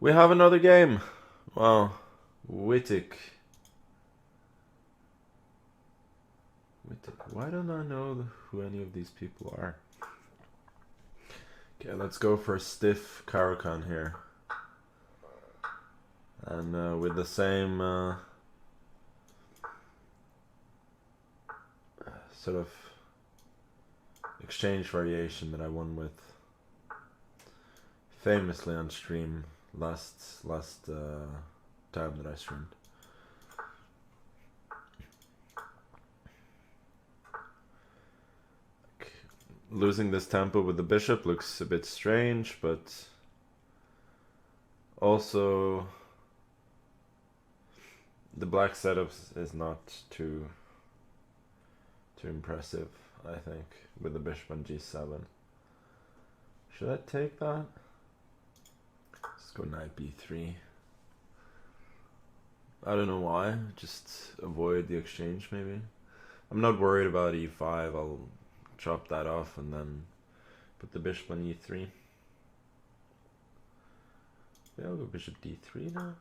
We have another game. Wow. Wittig. Why don't I know who any of these people are? Okay, let's go for a stiff Caro-Kann here. And with the same sort of exchange variation that I won with famously on stream last time that I streamed. Losing this tempo with the bishop looks a bit strange, but also the black setup is not too impressive, I think, with the bishop on g7. Should I take that? Let's go knight b3. I don't know why, just avoid the exchange maybe. I'm not worried about e5, I'll chop that off and then put the bishop on e3. Yeah, I'll go bishop d3 now.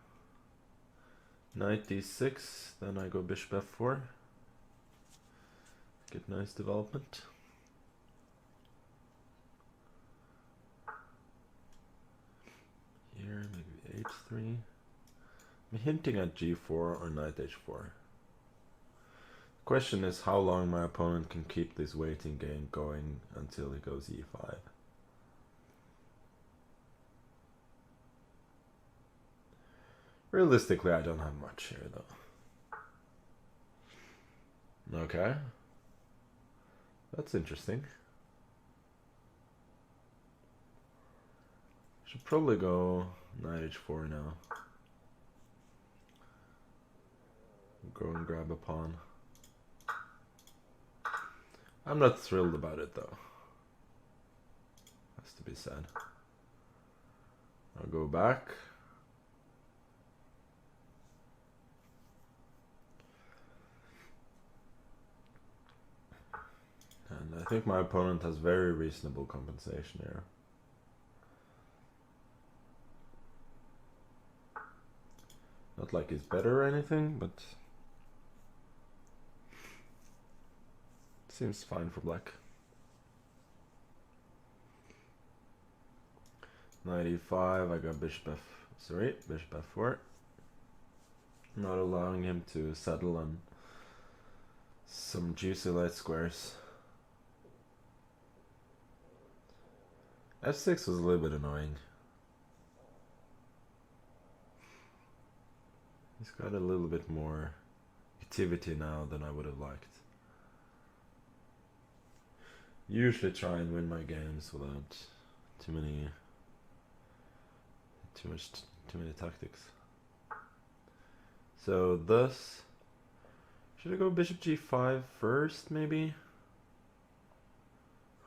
Knight d6, then I go bishop f4. Get nice development. Here, maybe h3. I'm hinting at g4 or knight h4. Question is how long my opponent can keep this waiting game going until he goes e5. Realistically, I don't have much here though. Okay. That's interesting. Should probably go knight h4 now. Go and grab a pawn. I'm not thrilled about it though. Has to be said. I'll go back. And I think my opponent has very reasonable compensation here. Not like he's better or anything, but seems fine for black. Knight e5, I got bishop f4. Not allowing him to settle on some juicy light squares. f6 was a little bit annoying. He's got a little bit more activity now than I would have liked. Usually try and win my games without too many tactics. So thus, should I go bishop g5 first maybe?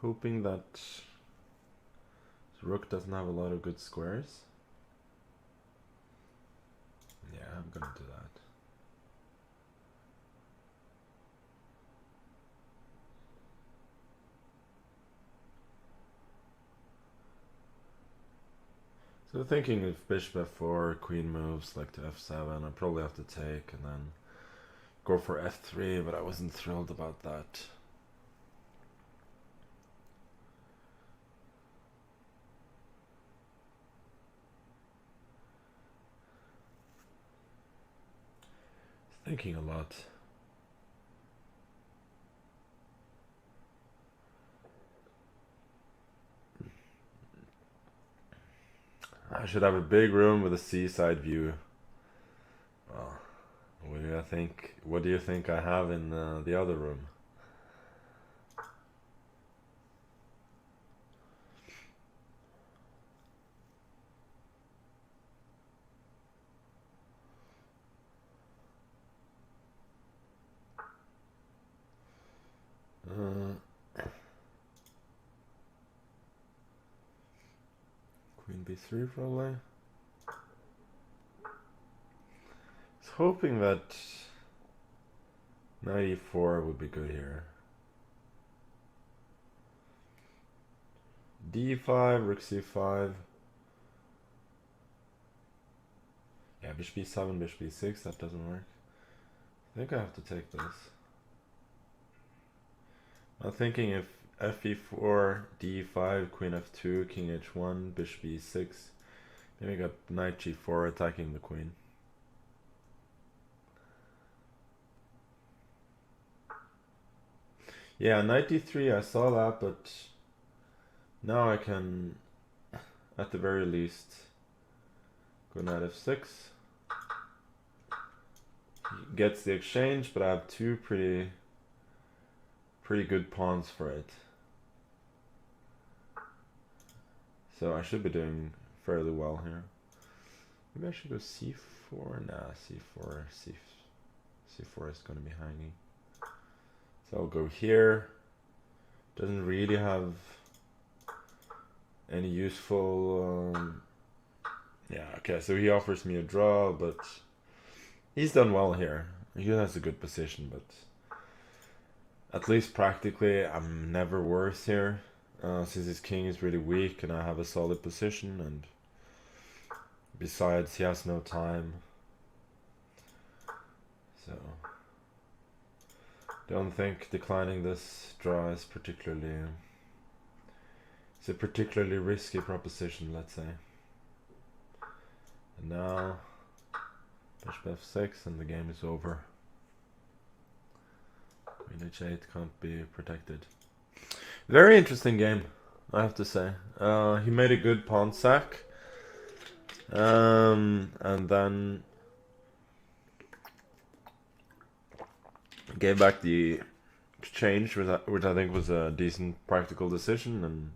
Hoping that rook doesn't have a lot of good squares. Yeah, I'm gonna do that. So thinking if bishop f4, queen moves like to f7, I probably have to take and then go for f3, but I wasn't thrilled about that. Thinking a lot. I should have a big room with a seaside view. Well, what do you think? What do you think I have in the other room? Queen b3 probably. I was hoping that knight e4 would be good here. d5, rook c5. bishop b7, bishop b6, that doesn't work. I think I have to take this. I'm thinking if fe4, d5, queen f2, king h1, bishop e6, maybe I got knight g4 attacking the queen. Yeah, knight d3, I saw that, but now I can, at the very least, go knight f6. He gets the exchange, but I have two pretty good pawns for it. So I should be doing fairly well here. Maybe I should go c4. Nah, c4 is going to be hanging. So I'll go here. Doesn't really have any useful... yeah, okay, so he offers me a draw, but he's done well here. He has a good position, but at least practically I'm never worse here. Since his king is really weak and I have a solid position, and besides he has no time. So don't think declining this draw is particularly... it's a particularly risky proposition, let's say. And now bishop f6 and the game is over. Queen h8 can't be protected. Very interesting game, I have to say. He made a good pawn sack. And then gave back the exchange, which I think was a decent practical decision, and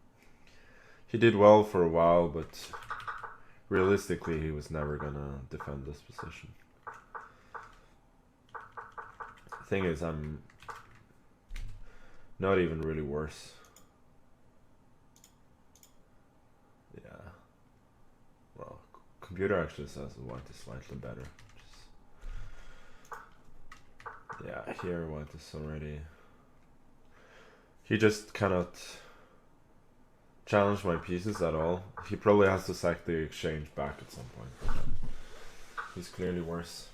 he did well for a while, but realistically he was never gonna defend this position. The thing is, I'm not even really worse. Yeah. Well, computer actually says the white is slightly better. Yeah, here white is already... he just cannot challenge my pieces at all. He probably has to sack the exchange back at some point. He's clearly worse.